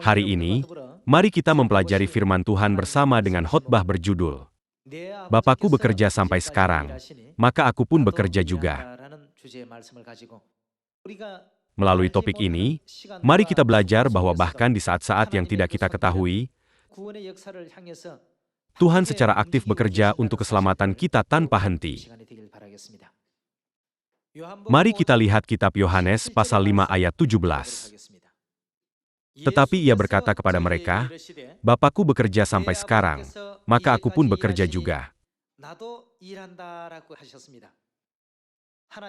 Hari ini, mari kita mempelajari firman Tuhan bersama dengan khotbah berjudul, Bapakku bekerja sampai sekarang, maka aku pun bekerja juga. Melalui topik ini, mari kita belajar bahwa bahkan di saat-saat yang tidak kita ketahui, Tuhan secara aktif bekerja untuk keselamatan kita tanpa henti. Mari kita lihat kitab Yohanes pasal 5 ayat 17. Tetapi ia berkata kepada mereka, Bapakku bekerja sampai sekarang, maka aku pun bekerja juga.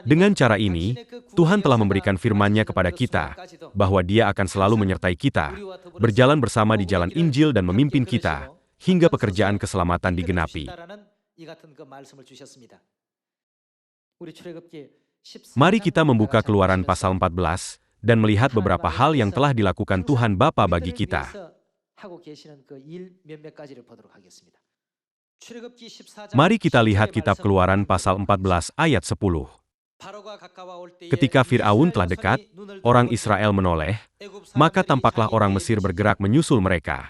Dengan cara ini, Tuhan telah memberikan firman-Nya kepada kita, bahwa Dia akan selalu menyertai kita, berjalan bersama di jalan Injil dan memimpin kita, hingga pekerjaan keselamatan digenapi. Mari kita membuka Keluaran pasal 14, dan melihat beberapa hal yang telah dilakukan Tuhan Bapa bagi kita. Mari kita lihat kitab Keluaran pasal 14 ayat 10. Ketika Fir'aun telah dekat, orang Israel menoleh, maka tampaklah orang Mesir bergerak menyusul mereka.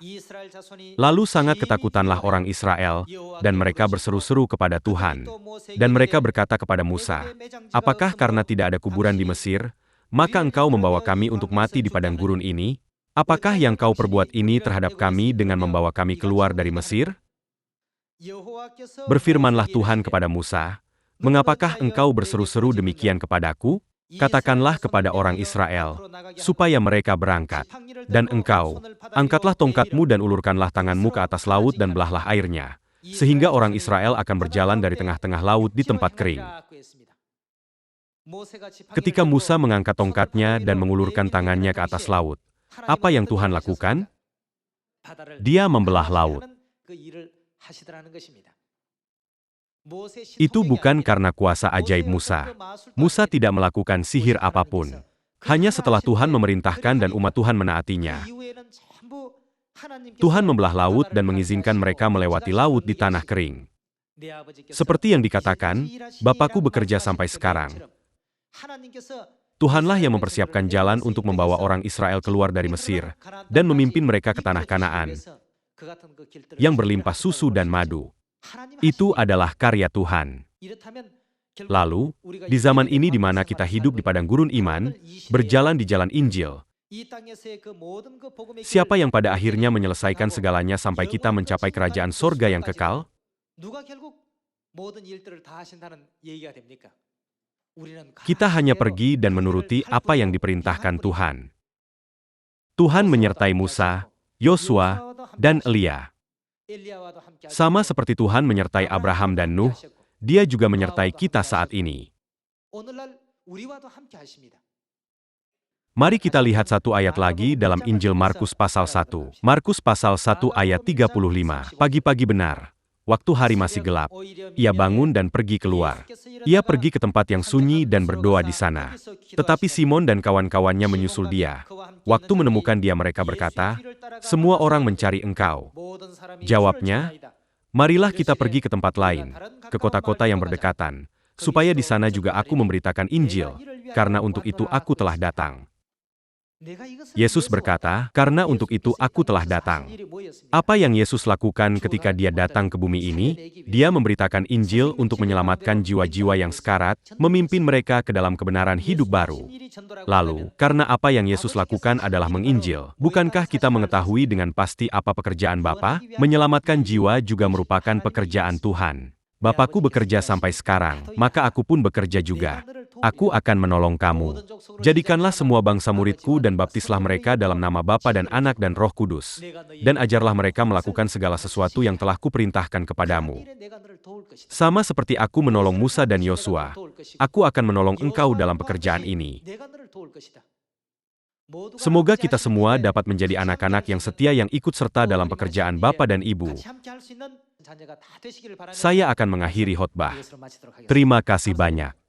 Lalu sangat ketakutanlah orang Israel, dan mereka berseru-seru kepada Tuhan. Dan mereka berkata kepada Musa, apakah karena tidak ada kuburan di Mesir, maka engkau membawa kami untuk mati di padang gurun ini? Apakah yang kau perbuat ini terhadap kami dengan membawa kami keluar dari Mesir? Berfirmanlah Tuhan kepada Musa, mengapakah engkau berseru-seru demikian kepadaku? Katakanlah kepada orang Israel, supaya mereka berangkat. Dan engkau, angkatlah tongkatmu dan ulurkanlah tanganmu ke atas laut dan belahlah airnya, sehingga orang Israel akan berjalan dari tengah-tengah laut di tempat kering. Ketika Musa mengangkat tongkatnya dan mengulurkan tangannya ke atas laut, apa yang Tuhan lakukan? Dia membelah laut. Itu bukan karena kuasa ajaib Musa. Musa tidak melakukan sihir apapun. Hanya setelah Tuhan memerintahkan dan umat Tuhan menaatinya. Tuhan membelah laut dan mengizinkan mereka melewati laut di tanah kering. Seperti yang dikatakan, Bapakku bekerja sampai sekarang. Tuhanlah yang mempersiapkan jalan untuk membawa orang Israel keluar dari Mesir dan memimpin mereka ke tanah Kanaan yang berlimpah susu dan madu. Itu adalah karya Tuhan. Lalu, di zaman ini di mana kita hidup di padang gurun iman, berjalan di jalan Injil, siapa yang pada akhirnya menyelesaikan segalanya sampai kita mencapai kerajaan sorga yang kekal? Kita hanya pergi dan menuruti apa yang diperintahkan Tuhan. Tuhan menyertai Musa, Yosua, dan Elia. Sama seperti Tuhan menyertai Abraham dan Nuh, Dia juga menyertai kita saat ini. Mari kita lihat satu ayat lagi dalam Injil Markus pasal 1. Markus pasal 1 ayat 35. Pagi-pagi benar, waktu hari masih gelap, ia bangun dan pergi keluar. Ia pergi ke tempat yang sunyi dan berdoa di sana. Tetapi Simon dan kawan-kawannya menyusul dia. Waktu menemukan dia mereka berkata, semua orang mencari engkau. Jawabnya, marilah kita pergi ke tempat lain, ke kota-kota yang berdekatan, supaya di sana juga aku memberitakan Injil, karena untuk itu aku telah datang. Yesus berkata, karena untuk itu aku telah datang. Apa yang Yesus lakukan ketika dia datang ke bumi ini? Dia memberitakan Injil untuk menyelamatkan jiwa-jiwa yang sekarat, memimpin mereka ke dalam kebenaran hidup baru. Lalu, karena apa yang Yesus lakukan adalah menginjil, bukankah kita mengetahui dengan pasti apa pekerjaan Bapa? Menyelamatkan jiwa juga merupakan pekerjaan Tuhan. Bapakku bekerja sampai sekarang, maka aku pun bekerja juga. Aku akan menolong kamu. Jadikanlah semua bangsa muridku dan baptislah mereka dalam nama Bapa dan Anak dan Roh Kudus. Dan ajarlah mereka melakukan segala sesuatu yang telah kuperintahkan kepadamu. Sama seperti aku menolong Musa dan Yosua, aku akan menolong engkau dalam pekerjaan ini. Semoga kita semua dapat menjadi anak-anak yang setia yang ikut serta dalam pekerjaan Bapa dan Ibu. Saya akan mengakhiri khotbah. Terima kasih banyak.